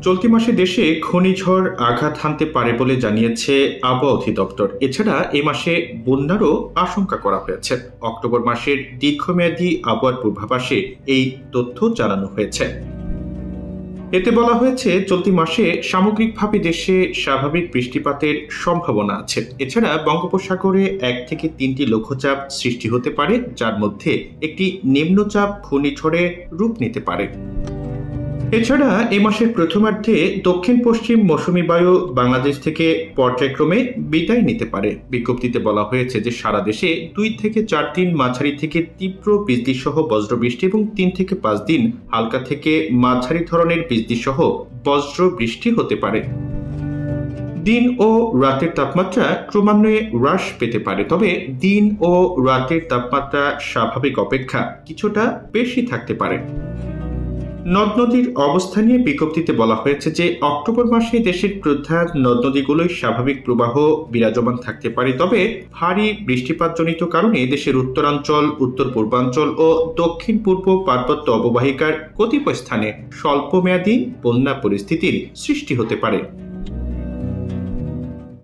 চলতি মাসে দেশে ঘূর্ণিঝড় আঘাত হানতে পারে বলে জানিয়েছে আবহাওয়া অধিদপ্তর। এছাড়া এ মাসে বন্যারও আশঙ্কা করা হয়েছে। অক্টোবর মাসের দীর্ঘমেয়াদী আবহাওয়ার পূর্বাভাসে এই তথ্য জানানো হয়েছে। এতে বলা হয়েছে, চলতি মাসে সামগ্রিকভাবে দেশে স্বাভাবিক বৃষ্টিপাতের সম্ভাবনা আছে। এছাড়া বঙ্গোপসাগরে 1 থেকে 3টি লঘুচাপ সৃষ্টি হতে পারে, যার মধ্যে একটি নিম্নচাপ ঘূর্ণিঝড়ে রূপ নিতে পারে। এছাড়া এ মাসের প্রথমার্ধে দক্ষিণ পশ্চিম মৌসুমী বায়ু বাংলাদেশ থেকে পর্যায়ক্রমে বিদায় নিতে পারে। বিজ্ঞপ্তিতে বলা হয়েছে যে সারা দেশে 2 থেকে 4 দিন মাঝারি থেকে তীব্র বৃষ্টি সহ বজ্রবৃষ্টি এবং 3 থেকে 5 দিন হালকা থেকে মাঝারি ধরনের বৃষ্টি সহ বজ্র বৃষ্টি হতে পারে। দিন ও রাতের তাপমাত্রা ক্রমান্বয়ে হ্রাস পেতে পারে, তবে দিন ও রাতের তাপমাত্রা স্বাভাবিক অপেক্ষা কিছুটা বেশি থাকতে পারে। নদ নদীর অবস্থা নিয়ে বিজ্ঞপ্তিতে বলা হয়েছে যে অক্টোবর মাসে দেশের প্রধান নদ নদীগুলোই স্বাভাবিক প্রবাহ বিরাজমান থাকতে পারে, তবে ভারী বৃষ্টিপাতজনিত কারণে দেশের উত্তরাঞ্চল, উত্তর পূর্বাঞ্চল ও দক্ষিণ পূর্ব পার্বত্য অববাহিকার কতিপয় স্থানে স্বল্পমেয়াদী বন্যা পরিস্থিতির সৃষ্টি হতে পারে।